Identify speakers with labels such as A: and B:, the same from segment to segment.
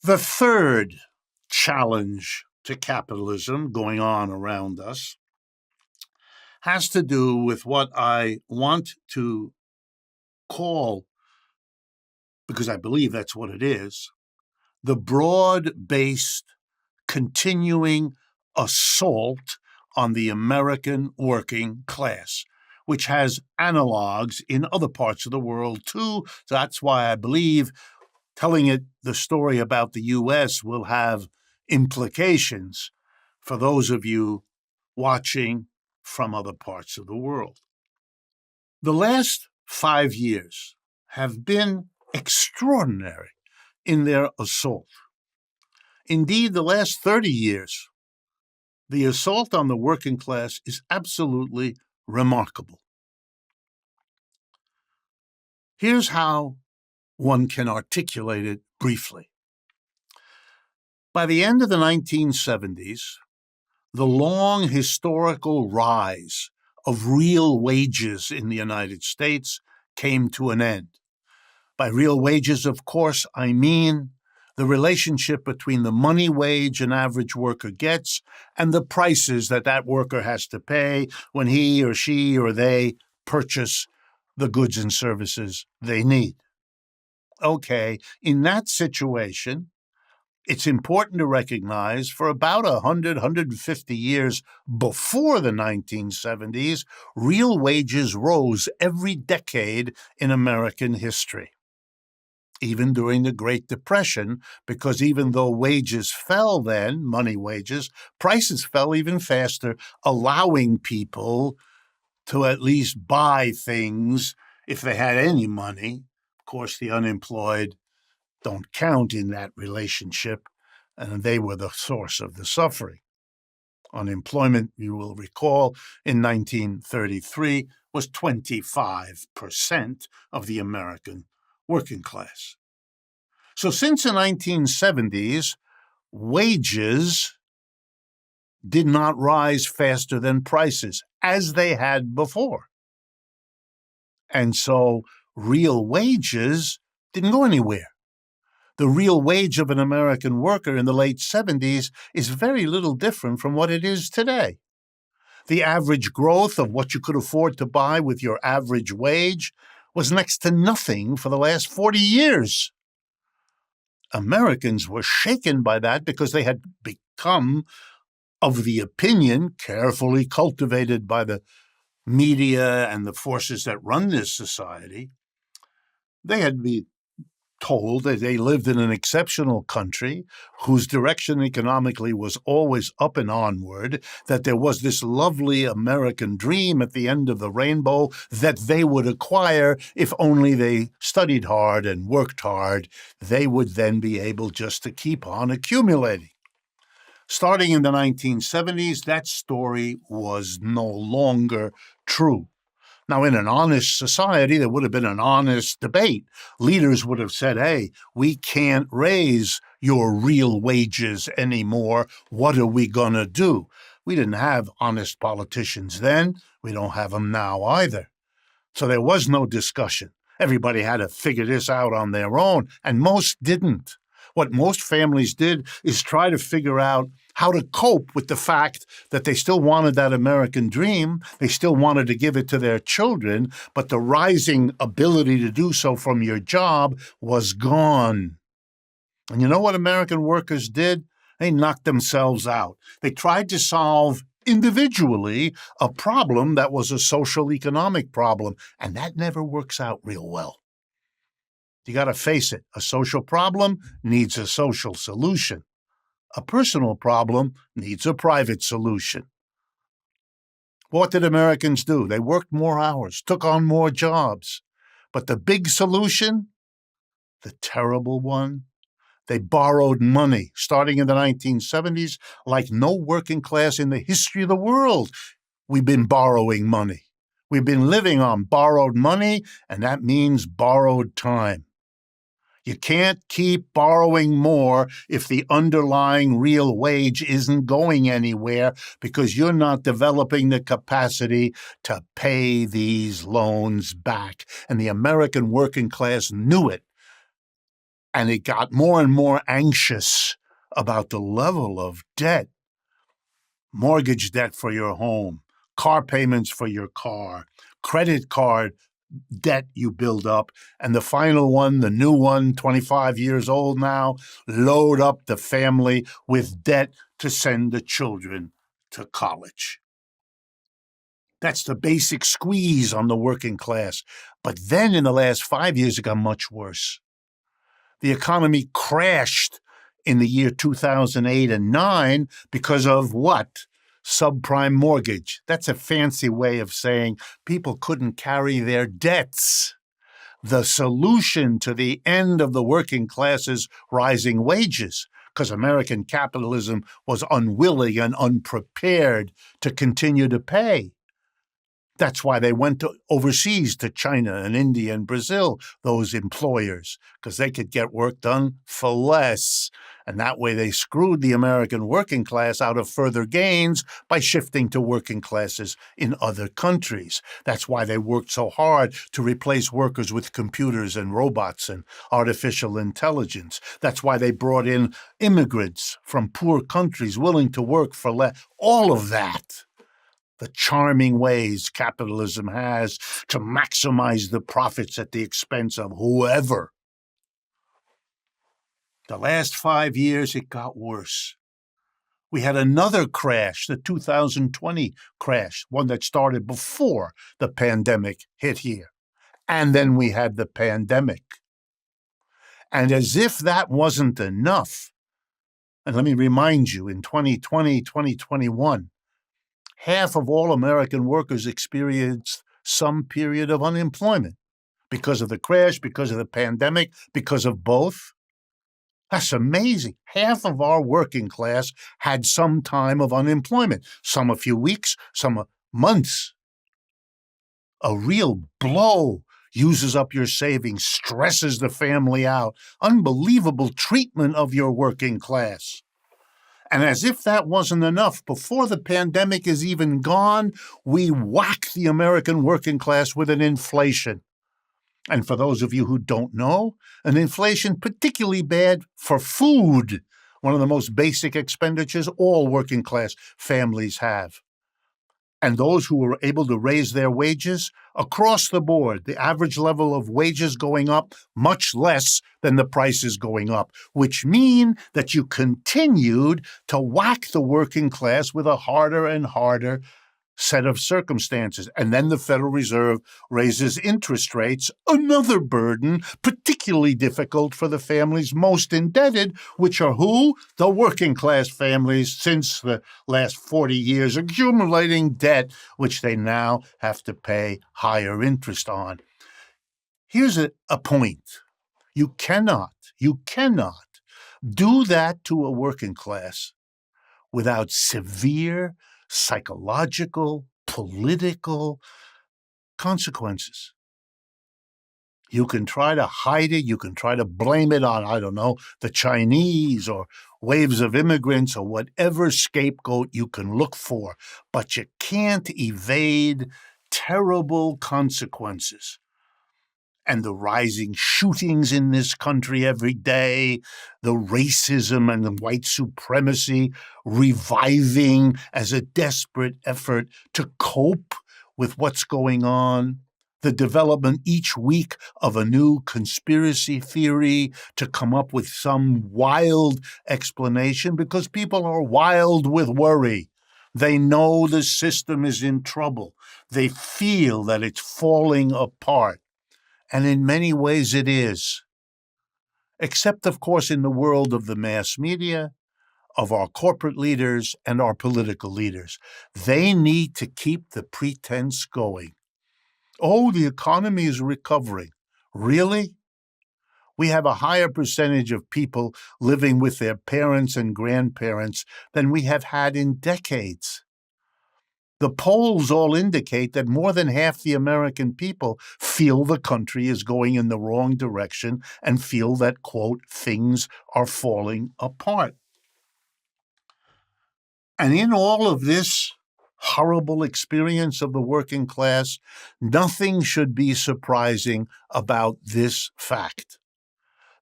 A: The third challenge to capitalism going on around us has to do with what I want to call, because I believe that's what it is, the broad-based continuing assault on the American working class, which has analogs in other parts of the world too. So that's why I believe telling the story about the U.S. will have implications for those of you watching from other parts of the world. The last 5 years have been extraordinary in their assault. Indeed, the last 30 years, the assault on the working class is absolutely remarkable. Here's how one can articulate it briefly. By the end of the 1970s, the long historical rise of real wages in the United States came to an end. By real wages, of course, I mean the relationship between the money wage an average worker gets and the prices that worker has to pay when he or she or they purchase the goods and services they need. Okay, in that situation, it's important to recognize for about 100, 150 years before the 1970s, real wages rose every decade in American history. Even during the Great Depression, because even though wages fell then, money wages, prices fell even faster, allowing people to at least buy things if they had any money. Of course, the unemployed don't count in that relationship, and they were the source of the suffering. Unemployment, you will recall, in 1933 was 25% of the American working class. So since the 1970s, wages did not rise faster than prices, as they had before. And so real wages didn't go anywhere. The real wage of an American worker in the late 70s is very little different from what it is today. The average growth of what you could afford to buy with your average wage was next to nothing for the last 40 years. Americans were shaken by that because they had become of the opinion, carefully cultivated by the media and the forces that run this society, they had been told that they lived in an exceptional country whose direction economically was always up and onward, that there was this lovely American dream at the end of the rainbow that they would acquire if only they studied hard and worked hard. They would then be able just to keep on accumulating. Starting in the 1970s, that story was no longer true. Now, in an honest society, there would have been an honest debate. Leaders would have said, hey, we can't raise your real wages anymore. What are we going to do? We didn't have honest politicians then. We don't have them now either. So there was no discussion. Everybody had to figure this out on their own, and most didn't. What most families did is try to figure out how to cope with the fact that they still wanted that American dream, they still wanted to give it to their children, but the rising ability to do so from your job was gone. And you know what American workers did? They knocked themselves out. They tried to solve individually a problem that was a social economic problem, and that never works out real well. You got to face it. A social problem needs a social solution. A personal problem needs a private solution. What did Americans do? They worked more hours, took on more jobs. But the big solution, the terrible one, they borrowed money starting in the 1970s like no working class in the history of the world. We've been borrowing money. We've been living on borrowed money, and that means borrowed time. You can't keep borrowing more if the underlying real wage isn't going anywhere because you're not developing the capacity to pay these loans back. And the American working class knew it. And it got more and more anxious about the level of debt, mortgage debt for your home, car payments for your car, credit card debt you build up, and the final one, the new one, 25 years old now, load up the family with debt to send the children to college. That's the basic squeeze on the working class. But then in the last 5 years, it got much worse. The economy crashed in the year 2008 and 9 because of what? Subprime mortgage. That's a fancy way of saying people couldn't carry their debts. The solution to the end of the working class's rising wages, because American capitalism was unwilling and unprepared to continue to pay. That's why they went overseas to China and India and Brazil, those employers, because they could get work done for less. And that way they screwed the American working class out of further gains by shifting to working classes in other countries. That's why they worked so hard to replace workers with computers and robots and artificial intelligence. That's why they brought in immigrants from poor countries willing to work for less. All of that. The charming ways capitalism has to maximize the profits at the expense of whoever. The last 5 years, it got worse. We had another crash, the 2020 crash, one that started before the pandemic hit here. And then we had the pandemic. And as if that wasn't enough, and let me remind you, in 2020, 2021, half of all American workers experienced some period of unemployment because of the crash, because of the pandemic, because of both. That's amazing. Half of our working class had some time of unemployment, some a few weeks, some months. A real blow. Uses up your savings, stresses the family out. Unbelievable treatment of your working class. And as if that wasn't enough, before the pandemic is even gone, we whack the American working class with an inflation. And for those of you who don't know, an inflation particularly bad for food, one of the most basic expenditures all working class families have. And those who were able to raise their wages, across the board, the average level of wages going up much less than the prices going up, which mean that you continued to whack the working class with a harder and harder set of circumstances. And then the Federal Reserve raises interest rates, another burden, particularly difficult for the families most indebted, which are who? The working class families, since the last 40 years, accumulating debt, which they now have to pay higher interest on. Here's a point. You cannot do that to a working class without severe psychological, political consequences. You can try to hide it. You can try to blame it on, I don't know, the Chinese or waves of immigrants or whatever scapegoat you can look for. But you can't evade terrible consequences. And the rising shootings in this country every day, the racism and the white supremacy reviving as a desperate effort to cope with what's going on, the development each week of a new conspiracy theory to come up with some wild explanation because people are wild with worry. They know the system is in trouble. They feel that it's falling apart. And in many ways it is. Except, of course, in the world of the mass media, of our corporate leaders, and our political leaders. They need to keep the pretense going. Oh, the economy is recovering. Really? We have a higher percentage of people living with their parents and grandparents than we have had in decades. The polls all indicate that more than half the American people feel the country is going in the wrong direction and feel that, quote, things are falling apart. And in all of this horrible experience of the working class, nothing should be surprising about this fact.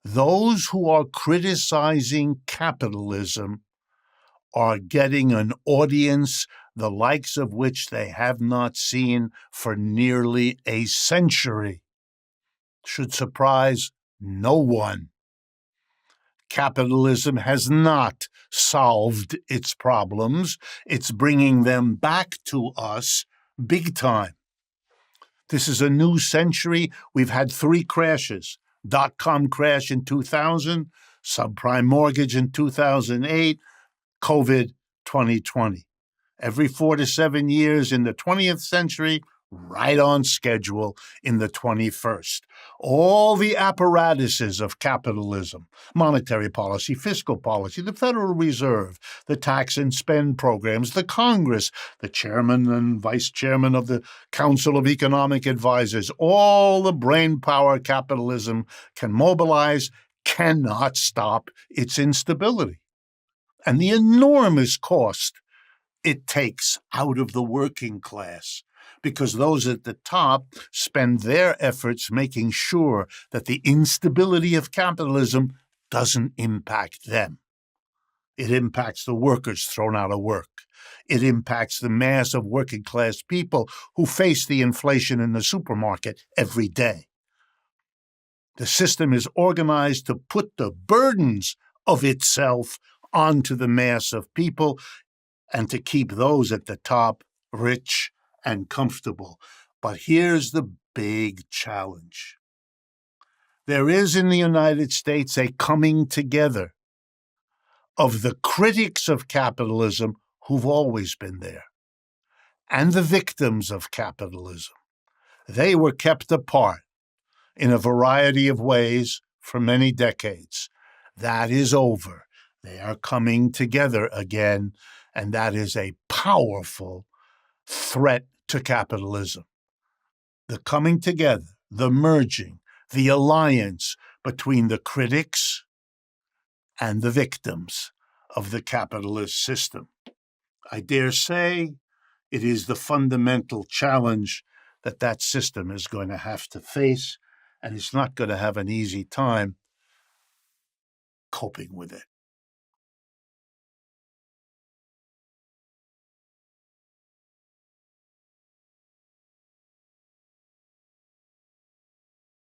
A: those who are criticizing capitalism are getting an audience the likes of which they have not seen for nearly a century. Should surprise no one. Capitalism has not solved its problems. It's bringing them back to us big time. This is a new century. We've had 3 crashes: dot-com crash in 2000, subprime mortgage in 2008, COVID 2020. Every 4 to 7 years in the 20th century, right on schedule in the 21st. All the apparatuses of capitalism, monetary policy, fiscal policy, the Federal Reserve, the tax and spend programs, the Congress, the chairman and vice chairman of the Council of Economic Advisors, all the brain power capitalism can mobilize cannot stop its instability. And the enormous cost it takes out of the working class, because those at the top spend their efforts making sure that the instability of capitalism doesn't impact them. It impacts the workers thrown out of work. It impacts the mass of working class people who face the inflation in the supermarket every day. The system is organized to put the burdens of itself onto the mass of people and to keep those at the top rich and comfortable. But here's the big challenge. There is in the United States a coming together of the critics of capitalism who've always been there and the victims of capitalism. They were kept apart in a variety of ways for many decades. That is over. They are coming together again, and that is a powerful threat to capitalism. The coming together, the merging, the alliance between the critics and the victims of the capitalist system. I dare say it is the fundamental challenge that system is going to have to face, and it's not going to have an easy time coping with it.